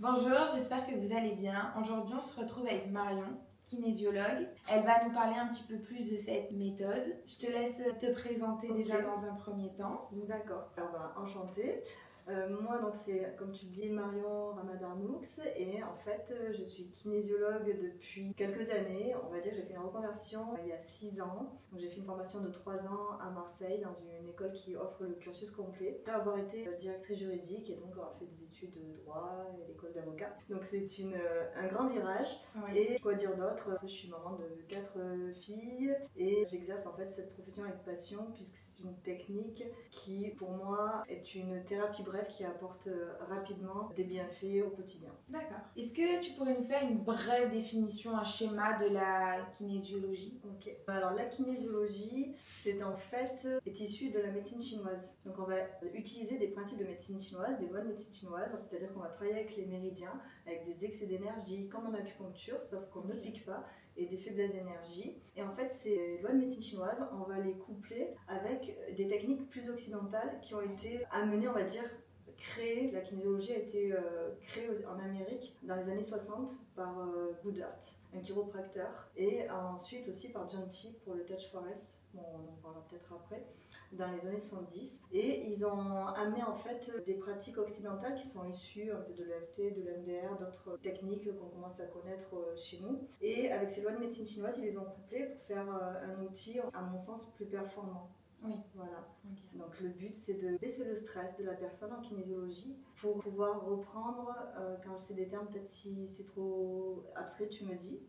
Bonjour, j'espère que vous allez bien. Aujourd'hui, on se retrouve avec Marion, kinésiologue. Elle va nous parler un petit peu plus de cette méthode. Je te laisse te présenter déjà dans un premier temps. D'accord, enchantée. Moi, donc c'est comme tu le dis, Marion Ramadarnoux, et en fait, je suis kinésiologue depuis quelques années. On va dire que j'ai fait une reconversion il y a 6 ans. Donc, j'ai fait une formation de 3 ans à Marseille dans une école qui offre le cursus complet. Après avoir été directrice juridique et donc avoir fait des études de droit et l'école d'avocat. Donc c'est un grand virage. Oui. Et quoi dire d'autre? Je suis maman de 4 filles et j'exerce en fait cette profession avec passion puisque c'est une technique qui pour moi est une thérapie brève qui apporte rapidement des bienfaits au quotidien. D'accord. Est-ce que tu pourrais nous faire une brève définition, un schéma de la kinésiologie? Ok. Alors la kinésiologie, est issue de la médecine chinoise. Donc on va utiliser des principes de médecine chinoise, des lois de médecine chinoise, c'est-à-dire qu'on va travailler avec les méridiens, avec des excès d'énergie comme en acupuncture, sauf qu'on ne pique pas, et des faiblesses d'énergie. Et en fait, ces lois de médecine chinoise, on va les coupler avec des techniques plus occidentales qui ont été amenées, on va dire, la kinésiologie a été créée en Amérique dans les années 60 par Goodhart, un chiropracteur, et ensuite aussi par John T pour le Touch Forest, bon, on en parlera peut-être après, dans les années 70. Et ils ont amené en fait des pratiques occidentales qui sont issues un peu de l'EFT, de l'MDR, d'autres techniques qu'on commence à connaître chez nous. Et avec ces lois de médecine chinoise, ils les ont couplées pour faire un outil, à mon sens, plus performant. Oui. Voilà. Okay. Donc le but c'est de baisser le stress de la personne en kinésiologie pour pouvoir reprendre, quand je sais des termes, peut-être si c'est trop abstrait tu me dis,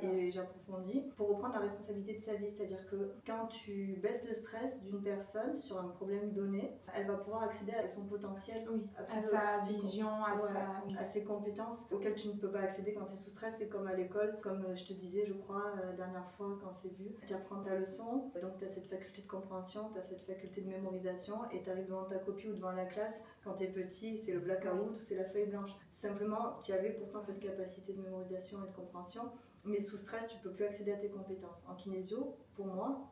et j'approfondis, pour reprendre la responsabilité de sa vie, c'est-à-dire que quand tu baisses le stress d'une personne sur un problème donné, elle va pouvoir accéder à son potentiel, à sa vision, à ses compétences auxquelles tu ne peux pas accéder quand tu es sous stress. C'est comme à l'école, comme je te disais je crois la dernière fois quand c'est vu, tu apprends ta leçon, donc tu as cette faculté de compréhension, tu as cette faculté de mémorisation et tu arrives devant ta copie ou devant la classe, quand tu es petit, c'est le blackout ou c'est la feuille blanche. Simplement, tu avais pourtant cette capacité de mémorisation et de compréhension, mais sous stress, tu peux plus accéder à tes compétences. En kinésio, pour moi,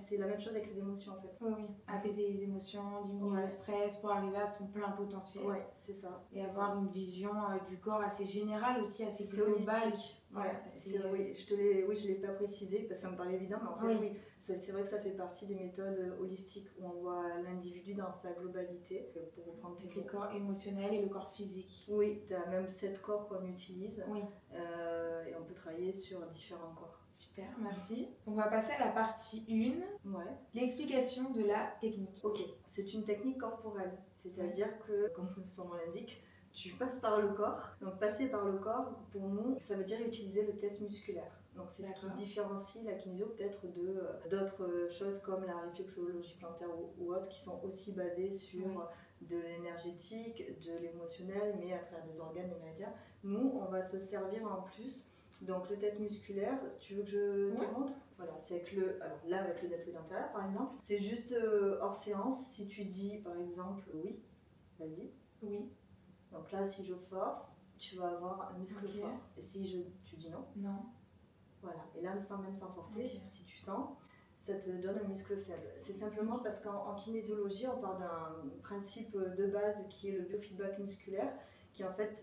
c'est la même chose avec les émotions en fait. Oui, apaiser les émotions, diminuer le stress pour arriver à son plein potentiel. Ouais, c'est ça. Et avoir une vision du corps assez générale aussi, assez globale. Je l'ai pas précisé parce que ça me paraît évident, mais en fait c'est vrai que ça fait partie des méthodes holistiques où on voit l'individu dans sa globalité, pour reprendre tes le corps émotionnel et le corps physique. Oui, tu as même 7 corps qu'on utilise, et on peut travailler sur différents corps. Super, merci. Donc on va passer à la partie 1, l'explication de la technique. Ok, c'est une technique corporelle, c'est-à-dire que, comme son nom l'indique, tu passes par le corps. Donc passer par le corps, pour nous, ça veut dire utiliser le test musculaire. Donc c'est ce qui différencie la kinésio peut-être d'autres choses comme la réflexologie plantaire ou autres qui sont aussi basées sur de l'énergétique, de l'émotionnel, mais à travers des organes et médias. Nous, on va se servir en plus. Donc le test musculaire, si tu veux que je te montre, voilà, c'est avec avec le deltoïde antérieur par exemple, c'est juste hors séance. Si tu dis par exemple oui, vas-y. Oui. Donc là, si je force, tu vas avoir un muscle fort. Et si tu dis non. Non. Voilà. Et là, même sans forcer, si tu sens, ça te donne un muscle faible. C'est simplement parce qu'en kinésiologie, on part d'un principe de base qui est le biofeedback musculaire, qui en fait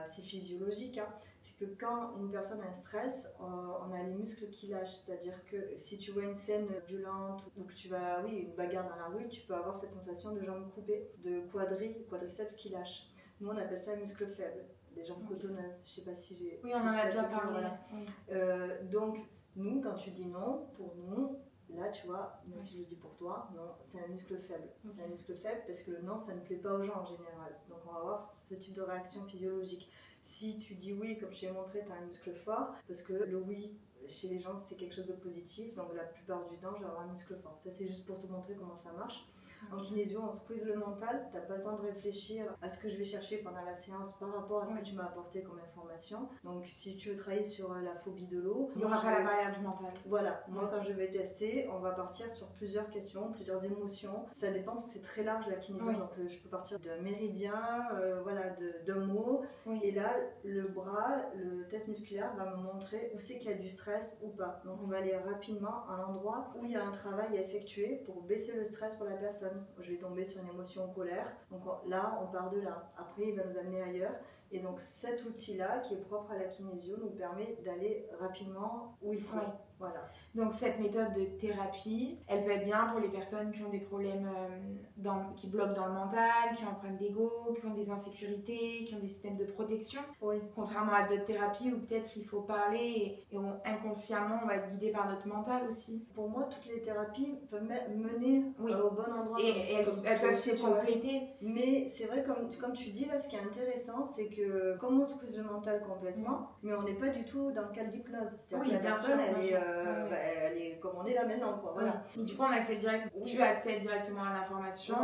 c'est physiologique. C'est que quand une personne a un stress, on a les muscles qui lâchent. C'est-à-dire que si tu vois une scène violente ou que tu vas, une bagarre dans la rue, tu peux avoir cette sensation de jambes coupées, de quadriceps qui lâchent. Nous, on appelle ça un muscle faible, des jambes cotonneuses. Je sais pas si j'ai... Oui, on en a déjà parlé. Donc, nous, quand tu dis non, pour nous, là, tu vois, même si je dis pour toi, non, c'est un muscle faible. C'est un muscle faible parce que le non, ça ne plaît pas aux gens en général. Donc, on va avoir ce type de réaction physiologique. Si tu dis oui, comme je t'ai montré, tu as un muscle fort, parce que le oui, chez les gens, c'est quelque chose de positif. Donc, la plupart du temps, je vais avoir un muscle fort. Ça, c'est juste pour te montrer comment ça marche. En kinésio, on squeeze le mental, tu n'as pas le temps de réfléchir à ce que je vais chercher pendant la séance par rapport à ce que tu m'as apporté comme information. Donc si tu veux travailler sur la phobie de l'eau, il n'y aura pas la barrière du mental. Voilà, moi quand je vais tester, on va partir sur plusieurs questions, plusieurs émotions. Ça dépend parce que c'est très large la kinésio, donc je peux partir d'un méridien, d'un mot. Et là, le test musculaire va me montrer où c'est qu'il y a du stress ou pas. Donc on va aller rapidement à l'endroit où il y a un travail à effectuer pour baisser le stress pour la personne. Je vais tomber sur une émotion colère, donc là on part de là. Après il va nous amener ailleurs Et donc cet outil-là, qui est propre à la kinésio, nous permet d'aller rapidement où il faut. Oui. Voilà. Donc cette méthode de thérapie, elle peut être bien pour les personnes qui ont des problèmes qui bloquent dans le mental, qui ont un problème d'ego, qui ont des insécurités, qui ont des systèmes de protection. Oui. Contrairement à d'autres thérapies où peut-être il faut parler et inconsciemment on va être guidé par notre mental aussi. Pour moi, toutes les thérapies peuvent mener au bon endroit. Et elles peuvent se compléter. Mais c'est vrai, comme tu dis là, ce qui est intéressant, c'est que comme on squeeze le mental complètement, mais on n'est pas du tout dans le cas d'hypnose. C'est-à-dire que la personne, elle est comme on est là maintenant. Quoi, voilà. Mais du coup, on accède tu accèdes directement à l'information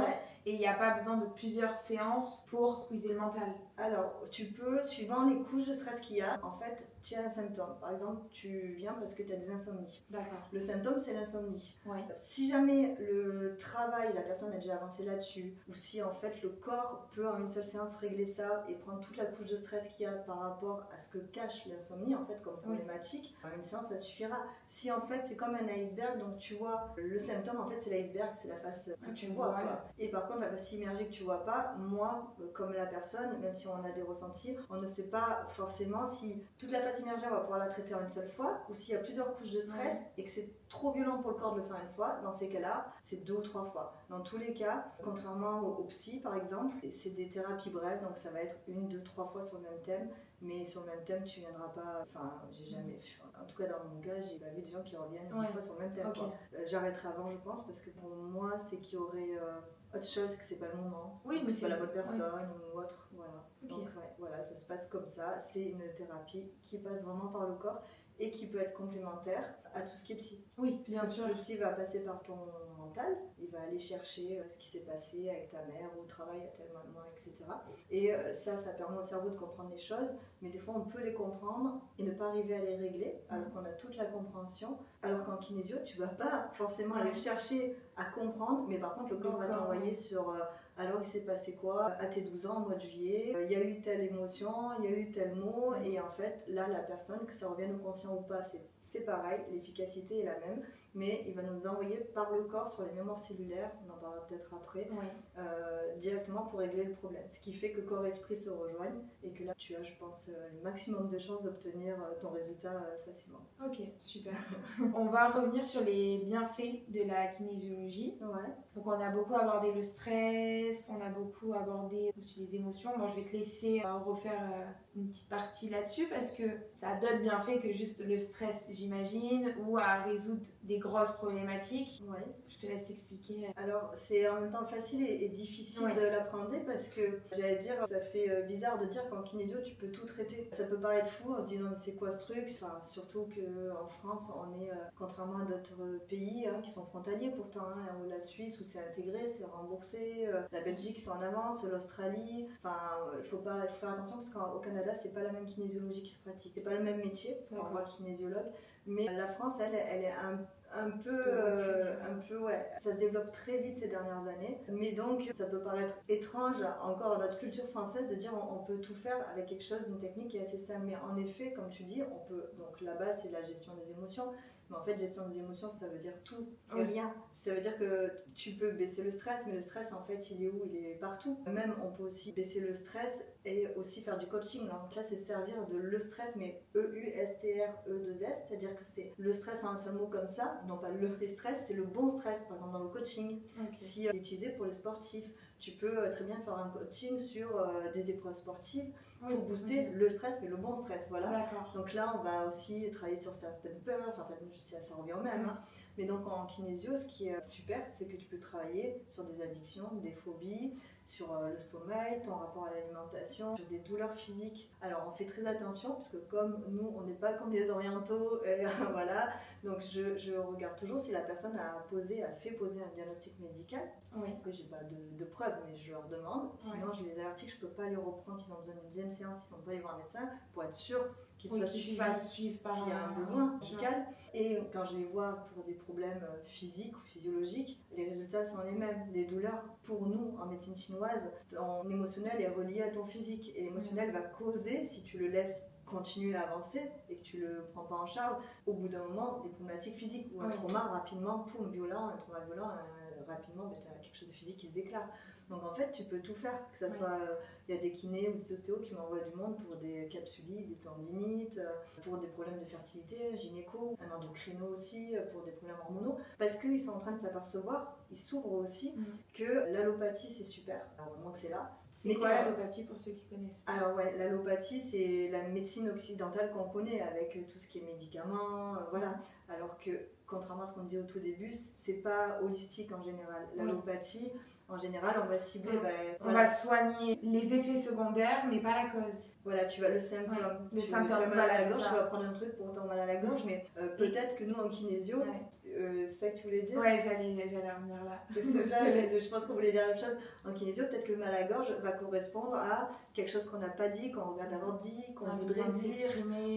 et il n'y a pas besoin de plusieurs séances pour squeezer le mental. Alors, tu peux, suivant les couches de stress qu'il y a, en fait, tu as un symptôme. Par exemple, tu viens parce que tu as des insomnies. D'accord. Le symptôme, c'est l'insomnie. Oui. Si jamais le travail, la personne a déjà avancé là-dessus, ou si en fait le corps peut en une seule séance régler ça et prendre toute la couche de stress qu'il y a par rapport à ce que cache l'insomnie, en fait, comme problématique, en une séance, ça suffira. Si en fait, c'est comme un iceberg, donc tu vois, le symptôme, en fait, c'est l'iceberg, c'est la face que tu vois. Quoi. Et par contre, la face immergée que tu vois pas, moi, comme la personne, même si on a des ressentis, on ne sait pas forcément si toute la face immergée, on va pouvoir la traiter en une seule fois, ou s'il y a plusieurs couches de stress et que c'est trop violent pour le corps de le faire une fois, dans ces cas-là, c'est 2 ou 3 fois. Dans tous les cas, contrairement au psy par exemple, c'est des thérapies brèves, donc ça va être 1, 2, 3 fois sur le même thème, mais sur le même thème, tu viendras pas. Enfin, j'ai jamais. En tout cas, dans mon cas, j'ai pas vu des gens qui reviennent 10 fois sur le même thème. Okay. J'arrêterai avant, je pense, parce que pour moi, c'est qu'il y aurait autre chose que c'est pas le moment, que c'est pas la bonne personne ou autre. Voilà. Okay. Donc, voilà, ça se passe comme ça. C'est une thérapie qui passe vraiment par le corps et qui peut être complémentaire à tout ce qui est psy. Oui, bien sûr. Le psy va passer par ton mental, il va aller chercher ce qui s'est passé avec ta mère ou au travail à tel moment, etc. Et ça permet au cerveau de comprendre les choses, mais des fois on peut les comprendre et ne pas arriver à les régler, alors qu'on a toute la compréhension, alors qu'en kinésio, tu vas pas forcément aller chercher à comprendre, mais par contre le corps va t'envoyer sur... alors il s'est passé quoi à tes 12 ans au mois de juillet, il y a eu telle émotion, il y a eu tel mot, et en fait là la personne, que ça revienne au conscient ou pas, c'est pareil, l'efficacité est la même, mais il va nous envoyer par le corps sur les mémoires cellulaires, on en parlera peut-être après, directement pour régler le problème. Ce qui fait que corps et esprit se rejoignent et que là tu as, je pense, le maximum de chances d'obtenir ton résultat facilement. Ok, super. On va revenir sur les bienfaits de la kinésiologie. Donc on a beaucoup abordé le stress, on a beaucoup abordé aussi les émotions. Bon, je vais te laisser refaire une petite partie là-dessus parce que ça a d'autres bienfaits que juste le stress, j'imagine, ou à résoudre des grosses problématiques. Je te laisse expliquer. Alors c'est en même temps facile et difficile de l'apprendre parce que j'allais dire, ça fait bizarre de dire qu'en kinésio tu peux tout traiter. Ça peut paraître fou, on se dit non mais c'est quoi ce truc, enfin, surtout qu'en France on est, contrairement à d'autres pays qui sont frontaliers pourtant, ou la Suisse où c'est intégré, c'est remboursé, la Belgique sont en avance, l'Australie, enfin il faut faire attention parce qu'au Canada c'est pas la même kinésiologie qui se pratique, c'est pas le même métier, on voit kinésiologue, mais la France elle est un peu, ça se développe très vite ces dernières années, mais donc ça peut paraître étrange encore dans notre culture française de dire on peut tout faire avec quelque chose, une technique qui est assez simple, mais en effet, comme tu dis, on peut, donc là-bas c'est la gestion des émotions, mais en fait gestion des émotions ça veut dire tout et rien, ça veut dire que tu peux baisser le stress, mais le stress en fait il est où? Il est partout, même on peut aussi baisser le stress et aussi faire du coaching, donc là c'est servir de le stress, mais E-U-S-T-R-E-2-S, c'est-à-dire que c'est le stress en un seul mot comme ça, non pas le stress, c'est le bon stress, par exemple dans le coaching, si c'est utilisé pour les sportifs, tu peux très bien faire un coaching sur des épreuves sportives pour booster le stress, mais le bon stress, voilà. Donc là on va aussi travailler sur certaines peurs, je sais, ça revient au même, mais donc en kinésio, ce qui est super, c'est que tu peux travailler sur des addictions, des phobies, sur le sommeil, ton rapport à l'alimentation, sur des douleurs physiques. Alors on fait très attention parce que comme nous on n'est pas comme les orientaux, voilà, donc je regarde toujours si la personne a fait poser un diagnostic médical. Après j'ai pas de preuves, mais je leur demande, sinon je les avertis que je peux pas les reprendre s'ils ont besoin d'une deuxième séance, s'ils sont pas allés voir un médecin, pour être sûr qu'ils soient suivis s'il y a un besoin médical. Et quand je les vois pour des problèmes physiques ou physiologiques, les résultats sont les mêmes. Les douleurs, pour nous, en médecine chinoise, ton émotionnel est relié à ton physique. Et l'émotionnel va causer, si tu le laisses continuer à avancer et que tu le prends pas en charge, au bout d'un moment, des problématiques physiques ou un trauma rapidement, un trauma violent, rapidement, tu as quelque chose de physique qui se déclare. Donc en fait, tu peux tout faire, que ça soit, il y a des kinés ou des ostéos qui m'envoient du monde pour des capsulites, des tendinites, pour des problèmes de fertilité, gynéco, un endocrino aussi, pour des problèmes hormonaux, parce qu'ils sont en train de s'apercevoir, ils s'ouvrent aussi, que l'allopathie c'est super, heureusement que c'est là. C'est quoi l'allopathie pour ceux qui connaissent pas? Alors ouais, l'allopathie c'est la médecine occidentale qu'on connaît avec tout ce qui est médicaments, voilà. Alors que contrairement à ce qu'on disait au tout début, c'est pas holistique en général. L'allopathie, en général, on va cibler. On va soigner les effets secondaires, mais pas la cause. Voilà, tu vas le symptôme. Le tu symptôme, as mal à la gorge, tu vas prendre un truc pour ton mal à la gorge, mais peut-être que nous en kinésio, c'est ça que tu voulais dire? Ouais, j'allais revenir là. C'est ça, je pense qu'on voulait dire la même chose. En kinésio, peut-être que le mal à la gorge va correspondre à quelque chose qu'on n'a pas dit, qu'on regarde d'avoir dit, qu'on voudrait dire.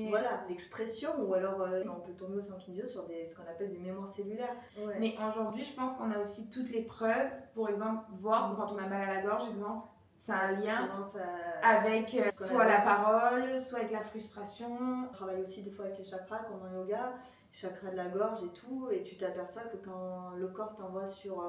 Voilà, l'expression, ou alors on peut tomber aussi en kinésio sur ce qu'on appelle des mémoires cellulaires. Ouais. Mais aujourd'hui, je pense qu'on a aussi toutes les preuves, pour exemple, voir que quand on a mal à la gorge, exemple, ça a un lien avec soit la parole, soit avec la frustration. On travaille aussi des fois avec les chakras, comme en yoga, chakras de la gorge et tout, et tu t'aperçois que quand le corps t'envoie sur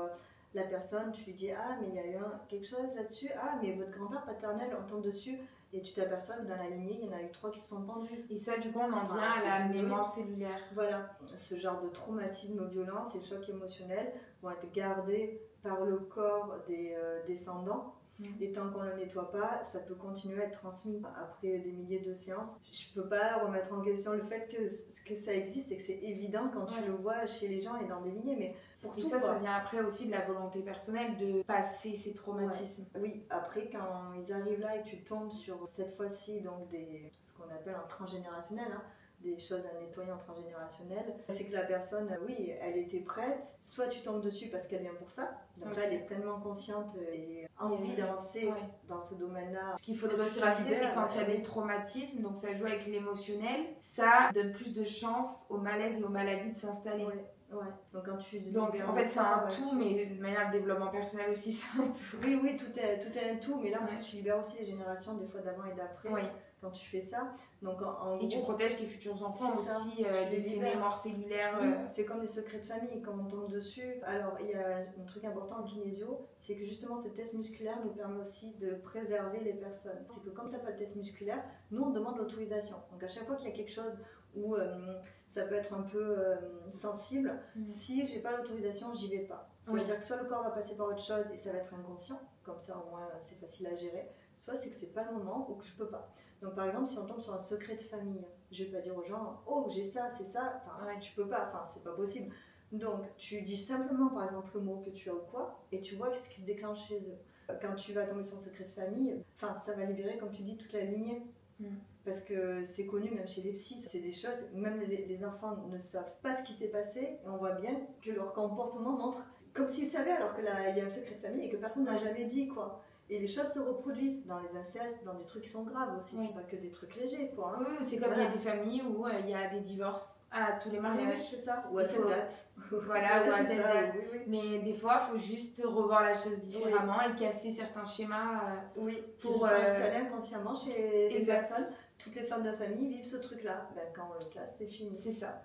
la personne, tu lui dis ah mais il y a eu quelque chose là-dessus, ah mais votre grand-père paternel on tombe dessus, et tu t'aperçois que dans la lignée il y en a eu 3 qui se sont pendus. Et ça du coup on en vient à la mémoire cellulaire. Voilà, ce genre de traumatisme violent, ces chocs émotionnels vont être gardés par le corps des descendants. Et tant qu'on ne le nettoie pas, ça peut continuer à être transmis après des milliers de séances. Je ne peux pas remettre en question le fait que ça existe et que c'est évident quand tu le vois chez les gens et dans des lignées, mais pour tout. Ça vient après aussi de la volonté personnelle de passer ces traumatismes. Oui, après quand ils arrivent là et que tu tombes sur cette fois-ci donc ce qu'on appelle un transgénérationnel, des choses à nettoyer en transgénérationnel, c'est que la personne, oui, elle était prête, soit tu tombes dessus parce qu'elle vient pour ça, donc là elle est pleinement consciente et a envie d'avancer dans ce domaine-là. Ce qu'il faudrait aussi rajouter, c'est quand il y a des traumatismes, donc ça joue avec l'émotionnel, ça donne plus de chance au malaise et aux maladies de s'installer. Ouais. Donc en fait c'est un tout, mais de manière de développement personnel aussi c'est un tout. Oui, tout est un tout, mais là en plus tu libères aussi les générations des fois d'avant et d'après quand tu fais ça. Donc en et gros, tu protèges tes futurs enfants aussi de ces mémoires cellulaires. C'est comme des secrets de famille quand on tombe dessus. Alors il y a un truc important en kinésio, c'est que justement ce test musculaire nous permet aussi de préserver les personnes. C'est que quand tu n'as pas de test musculaire, nous on demande l'autorisation. Donc à chaque fois qu'il y a quelque chose où ça peut être un peu sensible, si j'ai pas l'autorisation, j'y vais pas. Ça veut dire que soit le corps va passer par autre chose et ça va être inconscient, comme ça au moins c'est facile à gérer, soit c'est que c'est pas le moment ou que je peux pas. Donc par exemple si on tombe sur un secret de famille, je vais pas dire aux gens oh j'ai ça, c'est ça, tu peux pas, c'est pas possible. Donc tu dis simplement par exemple le mot que tu as ou quoi, et tu vois ce qui se déclenche chez eux. Quand tu vas tomber sur un secret de famille, ça va libérer comme tu dis toute la lignée. Parce que c'est connu même chez les psys, c'est des choses, même les enfants ne savent pas ce qui s'est passé, et on voit bien que leur comportement montre comme s'ils savaient alors qu'il y a un secret de famille et que personne ne l'a jamais dit, quoi. Et les choses se reproduisent dans les incestes, dans des trucs qui sont graves aussi, c'est pas que des trucs légers, quoi. Oui, c'est comme il y a des familles où il y a des divorces à tous les mariages. Oui, c'est ça, ou à telle date. Voilà, ou à telle date. Mais des fois, il faut juste revoir la chose différemment et casser certains schémas. Pour s'installer inconsciemment chez les personnes. Toutes les femmes de la famille vivent ce truc-là. Quand on le classe, c'est fini. C'est ça.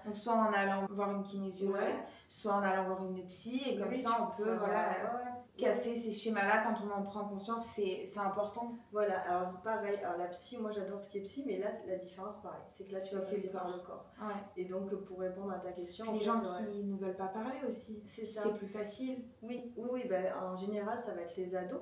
Donc soit en allant voir une kinésiologue, soit en allant voir une psy, et comme ça on peut casser ces schémas-là quand on en prend conscience, c'est important. Voilà, alors pareil, la psy, moi j'adore ce qui est psy, mais là la différence pareil, c'est que là tu vas passer par le corps. Et donc pour répondre à ta question... Les gens qui ne veulent pas parler aussi, c'est plus facile. Oui, en général ça va être les ados.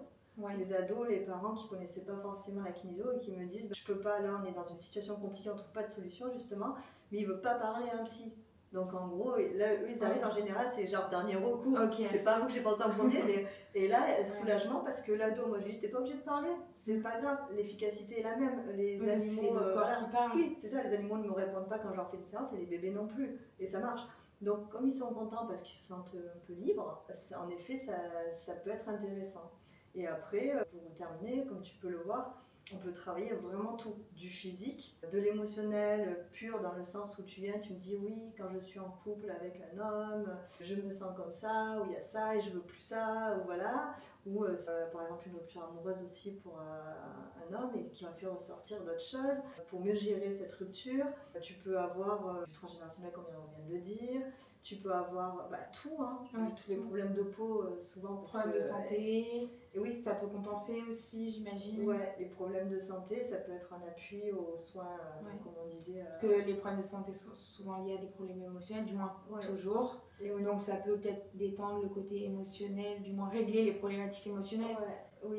Les ados, les parents qui connaissaient pas forcément la kinésio et qui me disent je peux pas, là on est dans une situation compliquée, on trouve pas de solution justement, mais il veut pas parler à un psy. Donc en gros, là eux ils arrivent en général, c'est genre dernier recours, c'est pas vous que j'ai pensé en premier, mais et là soulagement parce que l'ado, moi je lui dis t'es pas obligé de parler, c'est pas grave, l'efficacité est la même, les animaux, c'est le corps qui parle. Oui c'est ça, les animaux ne me répondent pas quand je leur fais une séance et les bébés non plus, et ça marche. Donc comme ils sont contents parce qu'ils se sentent un peu libres, en effet ça peut être intéressant. Et après, pour terminer, comme tu peux le voir, on peut travailler vraiment tout, du physique, de l'émotionnel pur dans le sens où tu viens, tu me dis oui, quand je suis en couple avec un homme, je me sens comme ça, ou il y a ça et je veux plus ça, ou voilà. ou par exemple une rupture amoureuse aussi pour un homme et qui va faire ressortir d'autres choses pour mieux gérer cette rupture. Tu peux avoir du transgénérationnel comme on vient de le dire, tu peux avoir tout, hein, tous les problèmes de peau souvent. Problèmes de santé, et oui. Ça peut compenser aussi, j'imagine. Ouais, les problèmes de santé, ça peut être un appui aux soins, comme on disait. Parce que les problèmes de santé sont souvent liés à des problèmes émotionnels, du moins toujours. Et oui. Donc ça peut peut-être détendre le côté émotionnel, du moins régler les problématiques émotionnelles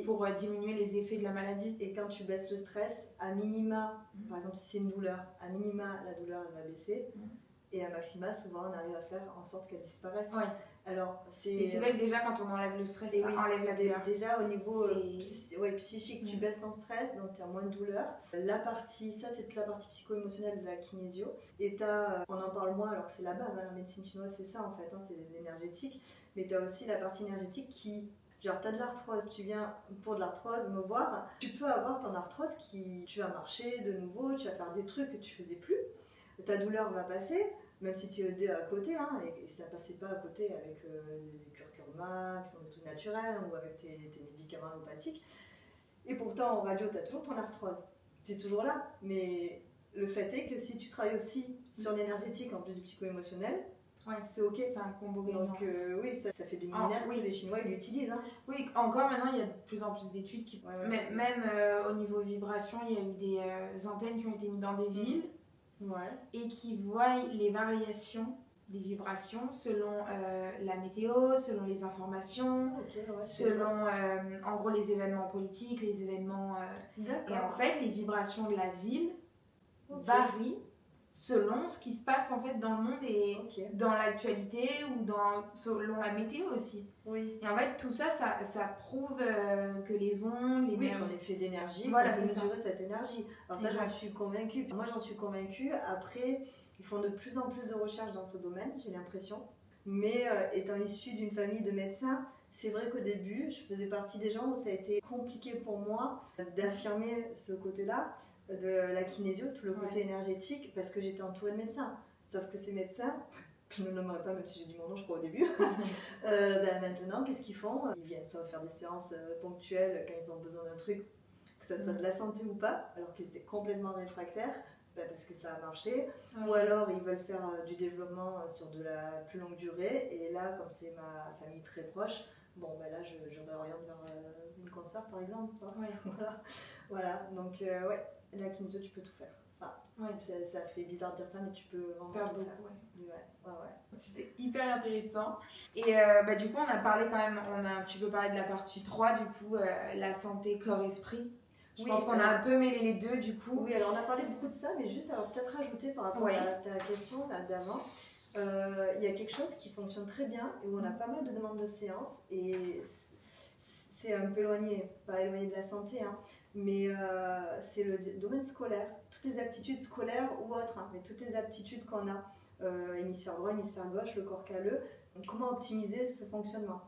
pour diminuer les effets de la maladie. Et quand tu baisses le stress, à minima, par exemple si c'est une douleur, à minima la douleur elle va baisser. Et à maxima, souvent on arrive à faire en sorte qu'elle disparaisse. Alors, et c'est vrai que déjà quand on enlève le stress, ça enlève la douleur. Déjà au niveau psychique, tu baisses ton stress, donc tu as moins de douleur. La partie, ça c'est toute la partie psycho-émotionnelle de la kinésio. Et on en parle moins alors que c'est la base, la médecine chinoise c'est ça en fait, c'est l'énergétique. Mais tu as aussi la partie énergétique qui... Genre, tu as de l'arthrose, tu viens pour de l'arthrose me voir, tu peux avoir ton arthrose tu vas marcher de nouveau, tu vas faire des trucs que tu faisais plus. Ta douleur va passer, même si tu es à côté, et ça passait pas à côté avec des curcuma qui sont des trucs naturels ou avec tes médicaments allopathiques. Et pourtant, en radio, tu as toujours ton arthrose. C'est toujours là. Mais le fait est que si tu travailles aussi sur l'énergétique en plus du psycho-émotionnel, c'est ok. C'est un combo gagnant. Donc oui, ça fait des millénaires que les Chinois ils l'utilisent. Oui, encore maintenant, il y a de plus en plus d'études qui... Même au niveau vibration, il y a eu des antennes qui ont été mises dans des villes. Et qui voient les variations des vibrations selon la météo, selon les informations, selon en gros les événements politiques, les événements... et en fait, les vibrations de la ville varient selon ce qui se passe en fait dans le monde et dans l'actualité ou selon la météo aussi. Et en fait, tout ça, ça prouve que les ondes, qu'on est fait d'énergie, qu'on peut mesurer cette énergie. Alors ça, j'en suis convaincue. Moi, j'en suis convaincue. Après, ils font de plus en plus de recherches dans ce domaine, j'ai l'impression. Mais étant issue d'une famille de médecins, c'est vrai qu'au début, je faisais partie des gens où ça a été compliqué pour moi d'affirmer ce côté-là de la kinésio, tout le côté énergétique, parce que j'étais entourée de médecins. Sauf que ces médecins, je ne nommerai pas, même si j'ai dit mon nom, je crois, au début, maintenant, qu'est-ce qu'ils font? Ils viennent soit faire des séances ponctuelles quand ils ont besoin d'un truc, que ce soit de la santé ou pas, alors qu'ils étaient complètement réfractaires, parce que ça a marché, ou alors ils veulent faire du développement sur de la plus longue durée, et là, comme c'est ma famille très proche, là, je réoriente vers une consoeur, par exemple. Voilà, donc la kinésio, tu peux tout faire. Ça fait bizarre de dire ça, mais tu peux vraiment tout faire. C'est hyper intéressant. Et du coup, on a parlé quand même, on a un petit peu parlé de la partie 3, du coup, la santé corps-esprit. Je pense qu'on a un peu mêlé les deux, du coup. Oui, alors on a parlé beaucoup de ça, mais juste, alors peut-être rajouter par rapport à ta question là d'avant, il y a quelque chose qui fonctionne très bien et où on a pas mal de demandes de séances et c'est un peu éloigné, pas éloigné de la santé, mais c'est le domaine scolaire, toutes les aptitudes scolaires ou autres, mais toutes les aptitudes qu'on a, hémisphère droit, hémisphère gauche, le corps calleux, donc comment optimiser ce fonctionnement.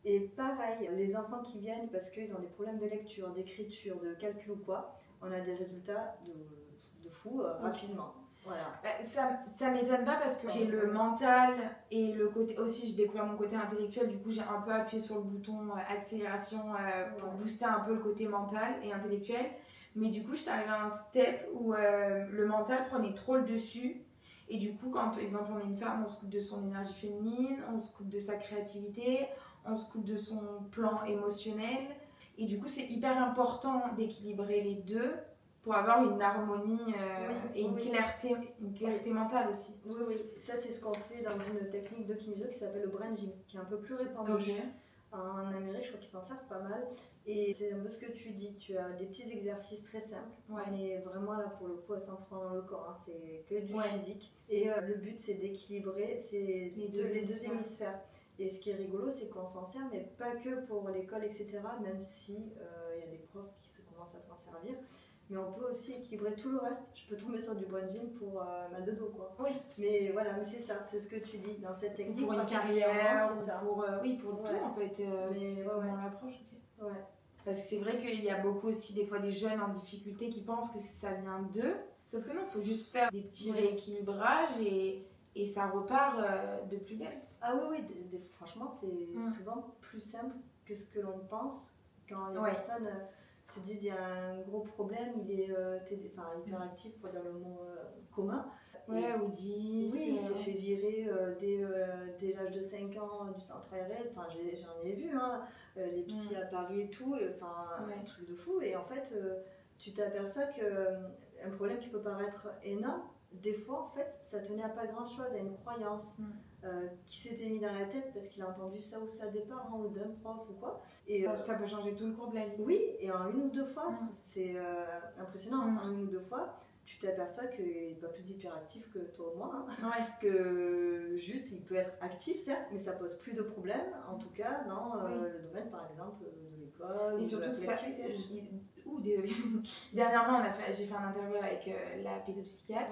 Et pareil, les enfants qui viennent parce qu'ils ont des problèmes de lecture, d'écriture, de calcul ou quoi, on a des résultats de fou rapidement. Voilà. Ça m'étonne pas parce que j'ai le mental et le côté aussi, j'ai découvert mon côté intellectuel, du coup j'ai un peu appuyé sur le bouton accélération pour booster un peu le côté mental et intellectuel, mais du coup j'étais arrivée à un step où le mental prenait trop le dessus et du coup quand par exemple on est une femme, on se coupe de son énergie féminine, on se coupe de sa créativité, on se coupe de son plan émotionnel et du coup c'est hyper important d'équilibrer les deux pour avoir une harmonie et une clarté mentale aussi. Oui, ça c'est ce qu'on fait dans une technique de kinésio qui s'appelle le brain gym, qui est un peu plus répandue. En Amérique, je crois qu'ils s'en servent pas mal. Et c'est un peu ce que tu dis, tu as des petits exercices très simples. On est vraiment là pour le coup à 100% dans le corps, c'est que du physique. Et le but c'est d'équilibrer les deux hémisphères. Et ce qui est rigolo, c'est qu'on s'en sert, mais pas que pour l'école, etc. Même si y a des profs qui commencent à s'en servir. Mais on peut aussi équilibrer tout le reste. Je peux tomber sur du brain gym pour mal de dos, quoi. Mais voilà, mais c'est ça, c'est ce que tu dis dans cette technique. Pour une carrière, c'est ça. Pour tout en fait. C'est comment on l'approche. Parce que c'est vrai qu'il y a beaucoup aussi des fois des jeunes en difficulté qui pensent que ça vient d'eux. Sauf que non, il faut juste faire des petits rééquilibrages et ça repart de plus belle. Ah oui, franchement, c'est souvent plus simple que ce que l'on pense quand les Ouais. personnes se disent il y a un gros problème, il est hyperactif pour dire le mot commun. Ouais, ou 10. Oui, il s'est fait virer dès l'âge de 5 ans du centre ARS. Enfin, j'en ai vu, hein, les psys à Paris et tout, un truc de fou. Et en fait, tu t'aperçois qu'un problème qui peut paraître énorme, des fois, en fait, ça tenait à pas grand-chose, à une croyance qui s'était mis dans la tête parce qu'il a entendu ça ou ça des parents ou d'un prof ou quoi. Et, ça peut changer tout le cours de la vie. Oui, et en une ou deux fois, c'est impressionnant, en une ou deux fois, tu t'aperçois qu'il n'est pas plus hyperactif que toi ou moi, hein. Que juste il peut être actif certes, mais ça pose plus de problèmes, en tout cas dans le domaine par exemple de l'école et ou surtout de la collectivité. Dernièrement j'ai fait un interview avec la pédopsychiatre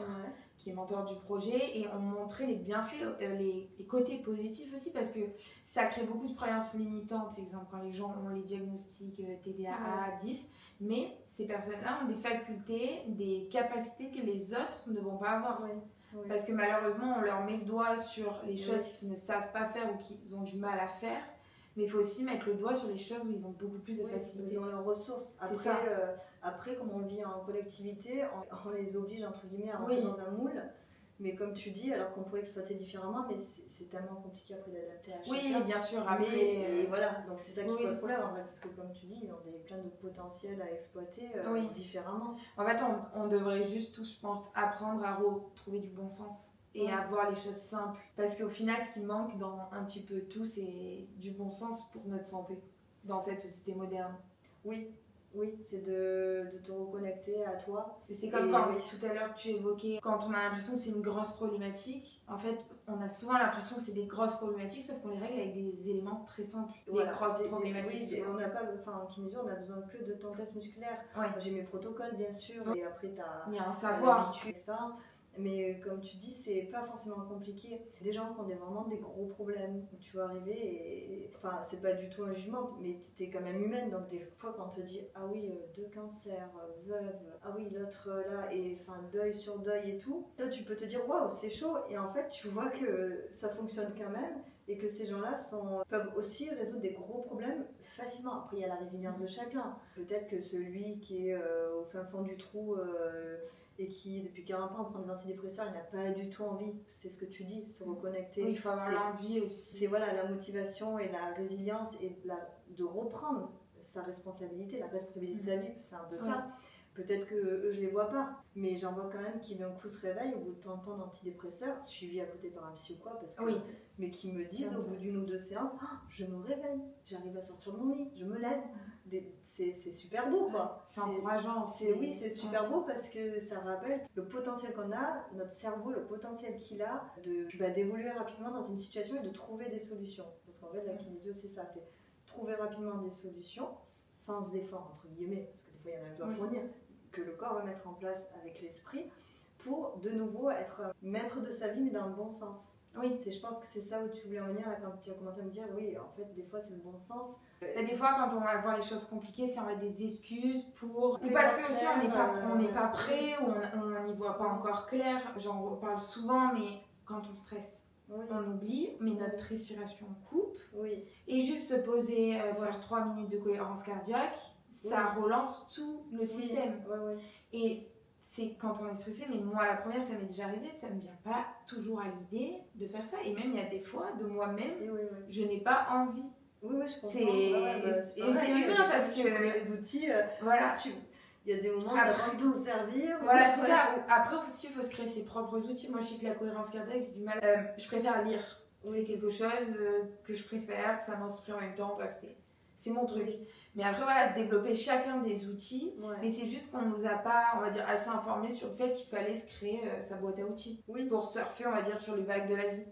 qui est mentor du projet et on montrait les bienfaits, les côtés positifs aussi parce que ça crée beaucoup de croyances limitantes, exemple quand les gens ont les diagnostics TDAH 10, mais ces personnes-là ont des facultés, des capacités que les autres ne vont pas avoir. Parce que malheureusement on leur met le doigt sur les choses qu'ils ne savent pas faire ou qu'ils ont du mal à faire. Mais il faut aussi mettre le doigt sur les choses où ils ont beaucoup plus de facilité. Ils ont leurs ressources. Après, comme on vit en collectivité, on les oblige entre guillemets à rentrer dans un moule. Mais comme tu dis, alors qu'on pourrait exploiter différemment, mais c'est tellement compliqué après d'adapter à chacun. Oui, bien sûr. Après, et voilà, donc c'est ça qui pose problème en vrai, parce que comme tu dis, ils ont plein de potentiel à exploiter différemment. En fait, on devrait juste tous, je pense, apprendre à retrouver du bon sens. Et à voir les choses simples. Parce qu'au final, ce qui manque dans un petit peu tout, c'est du bon sens pour notre santé, dans cette société moderne. Oui, c'est de te reconnecter à toi. Et c'est comme quand tout à l'heure tu évoquais, quand on a l'impression que c'est une grosse problématique, en fait, on a souvent l'impression que c'est des grosses problématiques, sauf qu'on les règle avec des éléments très simples. Des grosses problématiques. On n'a pas, en kinésio, on a besoin que de ton test musculaire. J'ai mes protocoles, bien sûr, et après, il y a un savoir. L'expérience. Mais comme tu dis, c'est pas forcément compliqué. Des gens qui ont vraiment des gros problèmes où tu vas arriver et. Enfin, c'est pas du tout un jugement, mais t'es quand même humaine. Donc, des fois, quand on te dit ah oui, 2 cancers, veuve, ah oui, l'autre là, et enfin, deuil sur deuil et tout, toi, tu peux te dire waouh, c'est chaud. Et en fait, tu vois que ça fonctionne quand même et que ces gens-là peuvent aussi résoudre des gros problèmes facilement. Après, il y a la résilience de chacun. Peut-être que celui qui est au fin fond du trou. Et qui, depuis 40 ans, prend des antidépresseurs, il n'a pas du tout envie, c'est ce que tu dis, se reconnecter. Oui, il faut avoir l'envie aussi. C'est la motivation et la résilience et de reprendre sa responsabilité, la responsabilité de sa vie, c'est un peu ça. Peut-être que eux, je les vois pas, mais j'en vois quand même qui d'un coup se réveillent au bout de tant de temps d'antidépresseurs, suivis à côté par un psy ou quoi, parce que, mais qui me disent au bout d'une ou deux séances, je me réveille, j'arrive à sortir de mon lit, je me lève. C'est super beau quoi. C'est encourageant. C'est super beau parce que ça rappelle le potentiel qu'on a, notre cerveau, le potentiel qu'il a d'évoluer rapidement dans une situation et de trouver des solutions. Parce qu'en fait la kinésio c'est ça, c'est trouver rapidement des solutions sans effort entre guillemets, parce que des fois il y en a un peu à fournir, que le corps va mettre en place avec l'esprit pour de nouveau être maître de sa vie mais dans le bon sens. Je pense que c'est ça où tu voulais en venir là, quand tu as commencé à me dire en fait des fois c'est le bon sens. Et des fois quand on va voir les choses compliquées, c'est on va des excuses pour... Ou parce que aussi on n'est pas prêt, ou on n'y voit pas encore clair, j'en reparle souvent, mais quand on stresse, on oublie, mais notre respiration coupe. Et juste se poser, faire 3 minutes de cohérence cardiaque, ça relance tout le système. Et c'est quand on est stressé, mais moi la première ça m'est déjà arrivé, ça ne me vient pas toujours à l'idée de faire ça. Et même il y a des fois de moi-même, je n'ai pas envie. Je comprends. C'est humain parce que les outils, il y a des moments où après, tu vas t'en servir. Voilà, c'est ça. Après aussi il faut se créer ses propres outils. Moi je sais que la cohérence cardiaque j'ai du mal. Je préfère lire. C'est quelque chose que je préfère, ça m'inspire en même temps. Bref, c'est mon truc. Mais après, se développer chacun des outils. Mais c'est juste qu'on nous a pas, on va dire, assez informés sur le fait qu'il fallait se créer sa boîte à outils. Pour surfer, on va dire, sur les vagues de la vie.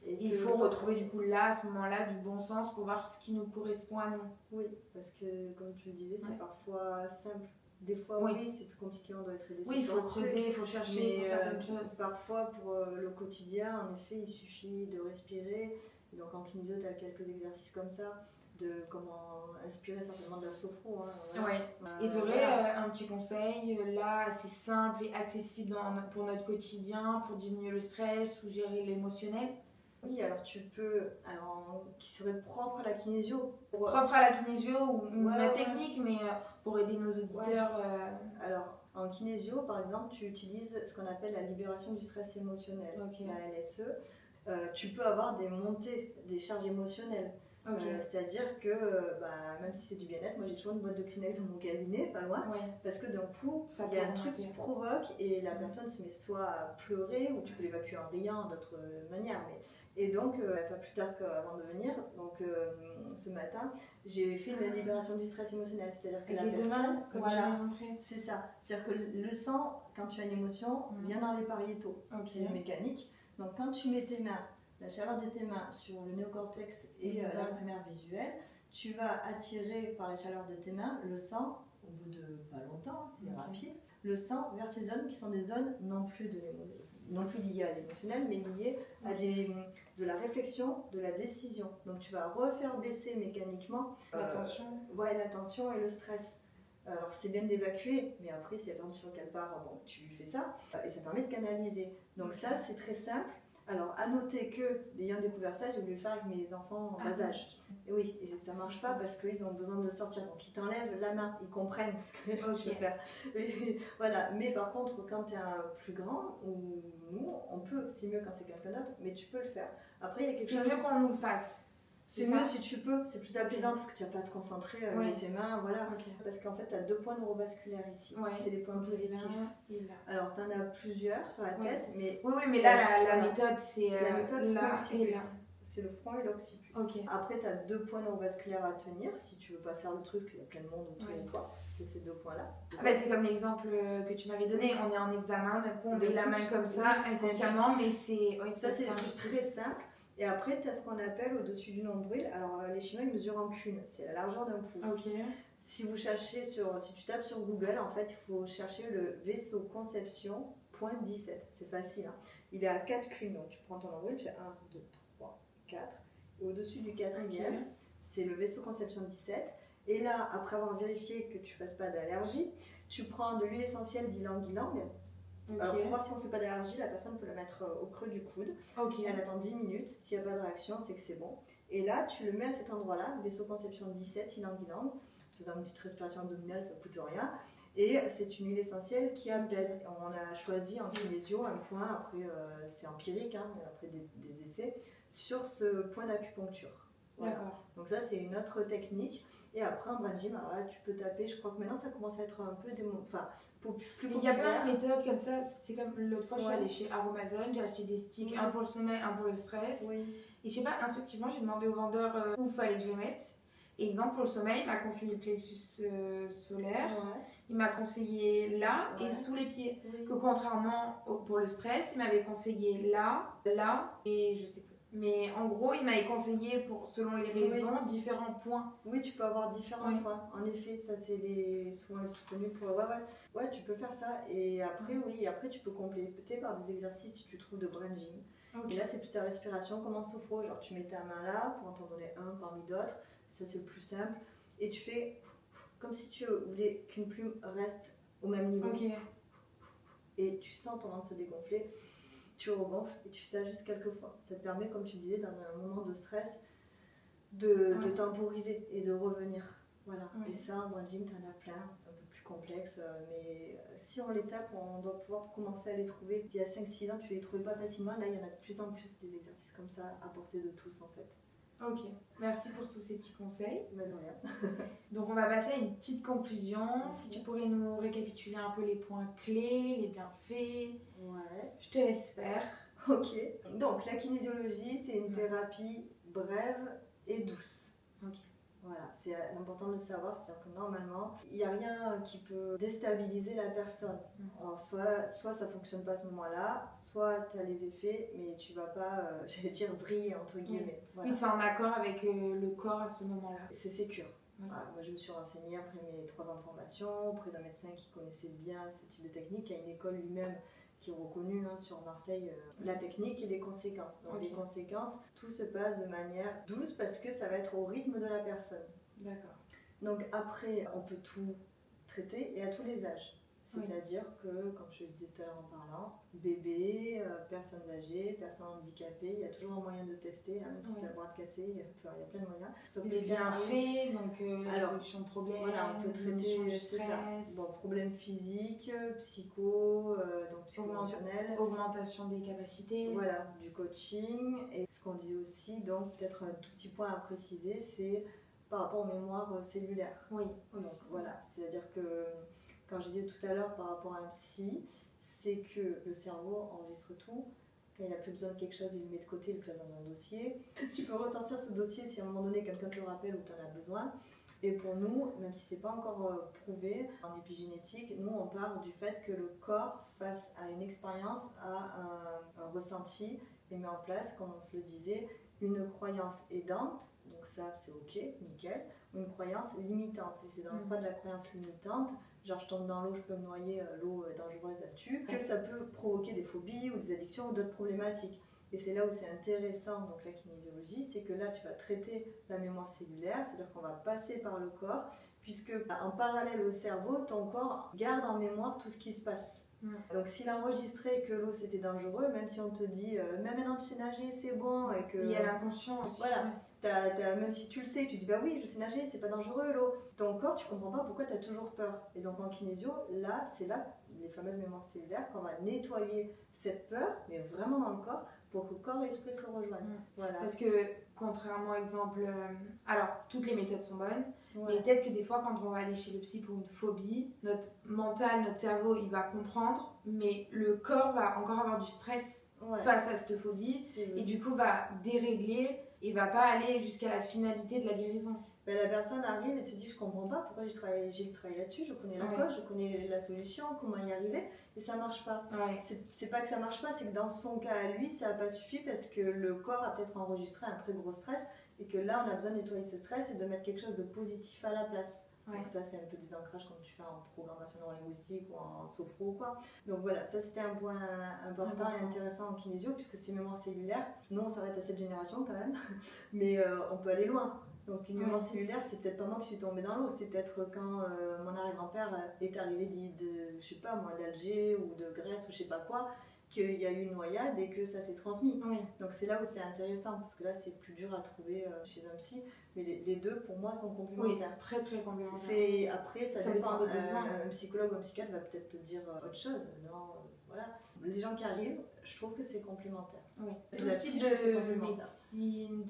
Et il faut retrouver du coup là, à ce moment-là, du bon sens pour voir ce qui nous correspond à nous. Parce que comme tu le disais, c'est parfois simple. Des fois, c'est plus compliqué, on doit être aidé. Il faut creuser, il faut chercher pour certaines choses. Parfois, pour le quotidien, en effet, il suffit de respirer. Et donc en kinésio, tu as quelques exercices comme ça. De comment inspirer certainement de la sophro. Et tu aurais un petit conseil là assez simple et accessible pour notre quotidien, pour diminuer le stress ou gérer l'émotionnel? Oui, alors tu peux, qui serait propre à la kinésio. Propre à la kinésio ou la technique, mais pour aider nos auditeurs. Alors, en kinésio, par exemple, tu utilises ce qu'on appelle la libération du stress émotionnel, la LSE. Tu peux avoir des montées, des charges émotionnelles. C'est-à-dire que même si c'est du bien-être, moi j'ai toujours une boîte de Kleenex dans mon cabinet, pas loin, parce que d'un coup, il y a un truc qui provoque et la personne se met soit à pleurer ou tu peux l'évacuer en riant d'autres manières. Et donc, pas plus tard qu'avant de venir, donc ce matin, j'ai fait une libération du stress émotionnel. C'est-à-dire que la personne, c'est ça. C'est-à-dire que le sang, quand tu as une émotion, vient dans les pariétaux. C'est mécanique. Donc quand tu mets tes mains, la chaleur de tes mains sur le néocortex et la primaire visuelle, tu vas attirer par la chaleur de tes mains le sang, au bout de pas longtemps, c'est rapide, le sang vers ces zones qui sont des zones non plus liées à l'émotionnel, mais liées à de la réflexion, de la décision. Donc tu vas refaire baisser mécaniquement la tension et le stress. Alors c'est bien d'évacuer, mais après si la personne sur qu'elle part, tu lui fais ça, et ça permet de canaliser. Donc ça c'est très simple. Alors à noter que, ayant découvert ça, j'ai voulu le faire avec mes enfants en bas âge. Et oui, et ça marche pas parce qu'ils ont besoin de sortir, donc ils t'enlèvent la main, ils comprennent ce que je veux faire. Et, voilà. Mais par contre, quand tu es un plus grand, ou nous, on peut, c'est mieux quand c'est quelqu'un d'autre, mais tu peux le faire. Après, il y a quelque chose... C'est mieux qu'on nous le fasse. C'est mieux si tu peux, c'est plus apaisant parce que tu n'as pas à te concentrer avec tes mains, voilà. Parce qu'en fait, tu as 2 points neurovasculaires ici. C'est les points positifs. Alors, tu en as plusieurs sur la tête, mais... Oui, mais là, la méthode, c'est la méthode là et là. C'est le front et l'occiput. Après, tu as 2 points neurovasculaires à tenir si tu veux pas faire le truc, parce qu'il y a plein de monde autour de toi. C'est ces 2 points-là. C'est comme l'exemple que tu m'avais donné. On est en examen, d'un coup, on met la main comme ça, inconsciemment, mais c'est... ça, c'est très simple. Et après, tu as ce qu'on appelle au-dessus du nombril. Alors, les Chinois, ils mesurent en cune. C'est la largeur d'un pouce. Si tu tapes sur Google, en fait, il faut chercher le vaisseau conception .17. C'est facile. Il est à 4 cunes. Donc, tu prends ton nombril, tu fais 1, 2, 3, 4. Et au-dessus du 4e, c'est le vaisseau conception 17. Et là, après avoir vérifié que tu ne fasses pas d'allergie, tu prends de l'huile essentielle d'ylang-ylang. Alors pour voir si on ne fait pas d'allergie, la personne peut la mettre au creux du coude. Elle attend 10 minutes. S'il n'y a pas de réaction, c'est que c'est bon. Et là, tu le mets à cet endroit-là, vaisseau conception 17, ylang-ylang. Faisant une petite respiration abdominale, ça ne coûte rien. Et c'est une huile essentielle qui apaise. On a choisi en kinésio un point, après c'est empirique, après des essais, sur ce point d'acupuncture. Voilà. Donc ça, c'est une autre technique. Et après, en brain gym, alors là, tu peux taper. Je crois que maintenant, ça commence à être un peu plus populaire. Il y a plein de méthodes comme ça. C'est comme l'autre fois, je suis allée chez Aromazone, j'ai acheté des sticks, un pour le sommeil, un pour le stress. Et je sais pas, instinctivement, j'ai demandé au vendeur où il fallait que je les mette. Et exemple, pour le sommeil, il m'a conseillé le plexus solaire. Il m'a conseillé là et sous les pieds. Que contrairement pour le stress, il m'avait conseillé là et je sais plus. Mais en gros, il m'avait conseillé, selon les raisons, différents points. Oui, tu peux avoir différents points. En effet, ça c'est souvent les trucs connus pour... Ouais, tu peux faire ça. Et après, tu peux compléter par des exercices si tu trouves de brain gym. Et là, c'est plus ta respiration comme en sophro. Genre, tu mets ta main là pour en t'en donner un parmi d'autres. Ça, c'est le plus simple. Et tu fais comme si tu voulais qu'une plume reste au même niveau. Et tu sens ton ventre se dégonfler. Tu regonfles et tu fais ça juste quelques fois. Ça te permet, comme tu disais, dans un moment de stress, de temporiser et de revenir. Voilà. Et ça, en brain gym, tu en as plein, un peu plus complexes. Mais si on les tape, on doit pouvoir commencer à les trouver. Il y a 5-6 ans, tu les trouvais pas facilement. Là, il y en a de plus en plus des exercices comme ça à portée de tous, en fait. Merci pour tous ces petits conseils. De rien. Donc on va passer à une petite conclusion. Si tu pourrais nous récapituler un peu les points clés, les bienfaits. Je te laisse faire. Donc la kinésiologie, c'est une thérapie brève et douce. Voilà, c'est important de le savoir, c'est-à-dire que normalement, il n'y a rien qui peut déstabiliser la personne. Alors, soit ça ne fonctionne pas à ce moment-là, soit tu as les effets, mais tu ne vas pas, j'allais dire, vriller, entre guillemets. Oui, c'est en accord avec le corps à ce moment-là. C'est sécure. Voilà, moi, je me suis renseignée après mes 3 ans de formation, auprès d'un médecin qui connaissait bien ce type de technique, qui a une école lui-même qui est reconnue sur Marseille, la technique et les conséquences. Donc les conséquences, tout se passe de manière douce parce que ça va être au rythme de la personne. Donc après, on peut tout traiter et à tous les âges. C'est-à-dire que, comme je le disais tout à l'heure en parlant, bébés, personnes âgées, personnes handicapées, il y a toujours un moyen de tester, même si tu as le bras cassé, il y a plein de moyens. Les bienfaits, donc la résolution de problèmes, voilà, on peut traiter problèmes physiques, donc psycho-émotionnels. Augmentation des capacités. Voilà, du coaching. Et ce qu'on disait aussi, donc peut-être un tout petit point à préciser, c'est par rapport aux mémoires cellulaires. Oui, aussi. Donc, voilà, c'est-à-dire que quand je disais tout à l'heure par rapport à un psy, c'est que le cerveau enregistre tout. Quand il n'a plus besoin de quelque chose, il le met de côté, il le classe dans un dossier. Tu peux ressortir ce dossier si à un moment donné quelqu'un te le rappelle ou tu en as besoin. Et pour nous, même si ce n'est pas encore prouvé en épigénétique, nous on part du fait que le corps, face à une expérience, a un ressenti et met en place, comme on se le disait, une croyance aidante, donc ça c'est ok, nickel, ou une croyance limitante. Et c'est dans le cadre de la croyance limitante, genre je tombe dans l'eau, je peux me noyer, l'eau est dangereuse, elle tue, que ça peut provoquer des phobies ou des addictions ou d'autres problématiques. Et c'est là où c'est intéressant, donc la kinésiologie, c'est que là tu vas traiter la mémoire cellulaire, c'est-à-dire qu'on va passer par le corps, puisque en parallèle au cerveau, ton corps garde en mémoire tout ce qui se passe. Donc s'il a enregistré que l'eau c'était dangereux, même si on te dit mais maintenant tu sais nager, c'est bon, et que... Il y a l'inconscient aussi. Voilà. Même si tu le sais, tu dis bah oui je sais nager, c'est pas dangereux l'eau, ton corps tu comprends pas pourquoi tu as toujours peur. Et donc en kinésio, là c'est là les fameuses mémoires cellulaires qu'on va nettoyer cette peur, mais vraiment dans le corps, pour que corps et esprit se rejoignent. Voilà. Parce que contrairement exemple, alors toutes les méthodes sont bonnes, mais peut-être que des fois quand on va aller chez le psy pour une phobie, notre mental, notre cerveau il va comprendre, mais le corps va encore avoir du stress face à cette phobie et du coup va dérégler et va pas aller jusqu'à la finalité de la guérison. Ben, la personne arrive et te dit je comprends pas pourquoi j'ai travaillé là-dessus, je connais la cause, je connais la solution, comment y arriver, et ça marche pas. C'est pas que ça marche pas, c'est que dans son cas à lui ça n'a pas suffi parce que le corps a peut-être enregistré un très gros stress et que là on a besoin de nettoyer ce stress et de mettre quelque chose de positif à la place. Donc ça c'est un peu des ancrages comme tu fais en programmation neurolinguistique ou en sophro ou quoi. Donc voilà, ça c'était un point important et intéressant en kinésio puisque ces mémoires cellulaires, nous on s'arrête à cette génération quand même, mais on peut aller loin. Donc une mémoire cellulaire, c'est peut-être pas moi qui suis tombée dans l'eau, c'est peut-être quand mon arrière-grand-père est arrivé je sais pas moi, d'Alger ou de Grèce ou je sais pas quoi, qu'il y a eu une noyade et que ça s'est transmis. Donc c'est là où c'est intéressant, parce que là c'est plus dur à trouver chez un psy, mais les deux pour moi sont complémentaires. Oui, c'est très très complémentaire. Après ça dépend des besoins. Un psychologue ou un psychiatre va peut-être te dire autre chose. Non, voilà. Les gens qui arrivent, je trouve que c'est complémentaire. Tout type de médecine,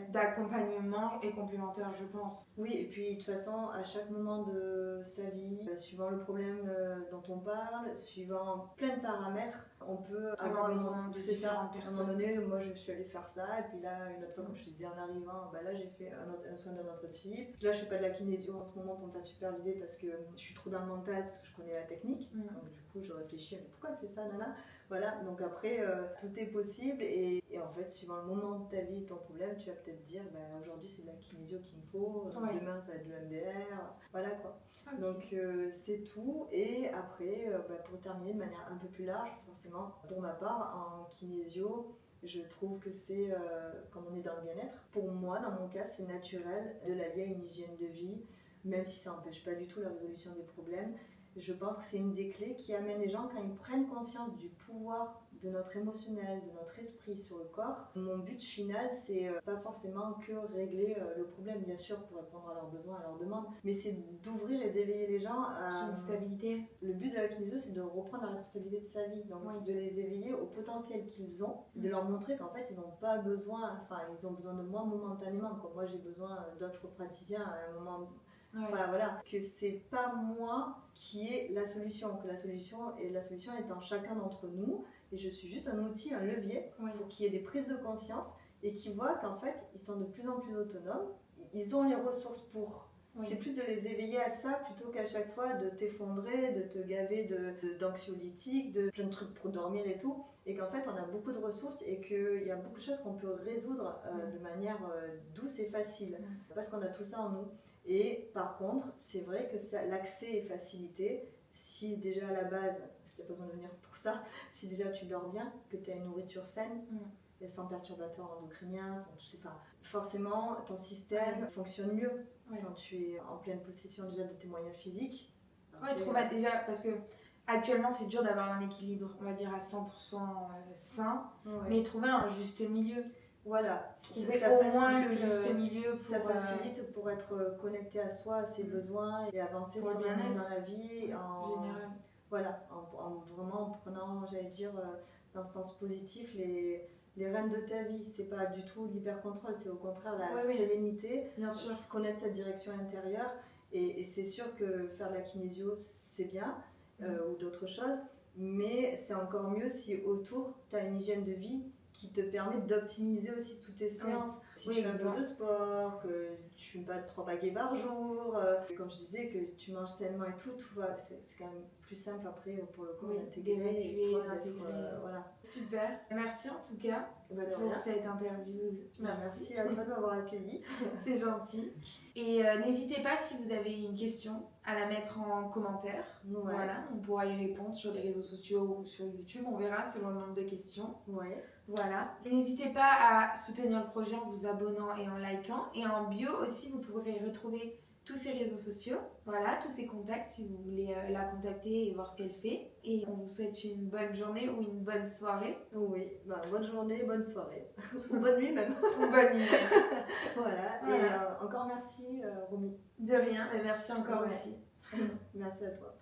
d'accompagnement est complémentaire, je pense. Oui, et puis de toute façon, à chaque moment de sa vie, suivant le problème dont on parle, suivant plein de paramètres, on peut avoir besoin de différentes personnes. À un moment donné, moi je suis allée faire ça, et puis là, une autre fois, comme je te disais en arrivant, là j'ai fait un soin d'un autre type. Là, je fais pas de la kinésio en ce moment pour me faire superviser parce que je suis trop dans le mental, parce que je connais la technique. Donc du coup, je réfléchis, mais pourquoi elle fait ça, nana? Voilà, donc après, tout est possible et en fait, suivant le moment de ta vie et ton problème, tu vas peut-être dire, aujourd'hui c'est de la kinésio qu'il me faut, demain ça va être de l'EMDR, voilà quoi. Donc c'est tout. Et après, pour terminer de manière un peu plus large, forcément, pour ma part, en kinésio, je trouve que c'est, comme on est dans le bien-être, pour moi, dans mon cas, c'est naturel de l'allier à une hygiène de vie, même si ça n'empêche pas du tout la résolution des problèmes. Je pense que c'est une des clés qui amène les gens, quand ils prennent conscience du pouvoir de notre émotionnel, de notre esprit sur le corps. Mon but final, c'est pas forcément que régler le problème, bien sûr, pour répondre à leurs besoins, à leurs demandes, mais c'est d'ouvrir et d'éveiller les gens à une stabilité. Le but de la kinésio, c'est de reprendre la responsabilité de sa vie, donc de les éveiller au potentiel qu'ils ont, de leur montrer qu'en fait, ils n'ont pas besoin, ils ont besoin de moi momentanément, comme moi j'ai besoin d'autres praticiens à un moment. Voilà, que c'est pas moi qui est la solution, que la solution est en chacun d'entre nous, et je suis juste un outil, un levier pour qu'il y ait des prises de conscience et qu'ils voient qu'en fait ils sont de plus en plus autonomes, ils ont les ressources pour. C'est plus de les éveiller à ça plutôt qu'à chaque fois de t'effondrer, de te gaver d'anxiolytiques, de plein de trucs pour dormir et tout, et qu'en fait on a beaucoup de ressources et qu'il y a beaucoup de choses qu'on peut résoudre de manière douce et facile, parce qu'on a tout ça en nous. Et par contre, c'est vrai que l'accès est facilité si déjà à la base, parce qu'il n'y a pas besoin de venir pour ça, si déjà tu dors bien, que tu as une nourriture saine, sans perturbateurs endocriniens, forcément ton système fonctionne mieux quand tu es en pleine possession déjà de tes moyens physiques. Ouais, trouver déjà, parce que actuellement c'est dur d'avoir un équilibre, on va dire à 100% sain, mais trouver un juste milieu. Voilà, trouver au moins le juste milieu pour... Ça facilite pour être connecté à soi, à ses besoins et avancer sur le monde dans la vie en général. Voilà, en vraiment en prenant, j'allais dire, dans le sens positif, les rênes de ta vie. C'est pas du tout l'hyper-contrôle, c'est au contraire la sérénité, bien sûr. Se connaître sa direction intérieure. Et c'est sûr que faire de la kinésio, c'est bien, ou d'autres choses, mais c'est encore mieux si autour, tu as une hygiène de vie qui te permet d'optimiser aussi toutes tes séances. Si tu fais un peu de sport, que tu ne fumes pas 3 baguettes par jour, comme je disais, que tu manges sainement et tout va, c'est quand même plus simple après pour le corps d'intégrer et toi d'être... voilà. Super, merci en tout cas pour cette interview. Merci à toi de m'avoir accueilli. C'est gentil. Et n'hésitez pas si vous avez une question à la mettre en commentaire. Voilà, on pourra y répondre sur les réseaux sociaux ou sur YouTube, on verra selon le nombre de questions. Voilà. Et n'hésitez pas à soutenir le projet en vous abonnant et en likant. Et en bio aussi, vous pourrez retrouver tous ses réseaux sociaux. Voilà, tous ses contacts si vous voulez la contacter et voir ce qu'elle fait. Et on vous souhaite une bonne journée ou une bonne soirée. Oui, bonne journée, bonne soirée. Ou bonne nuit même. Ou bonne nuit. Voilà. Et encore merci Romy. De rien, mais merci encore aussi. Merci à toi.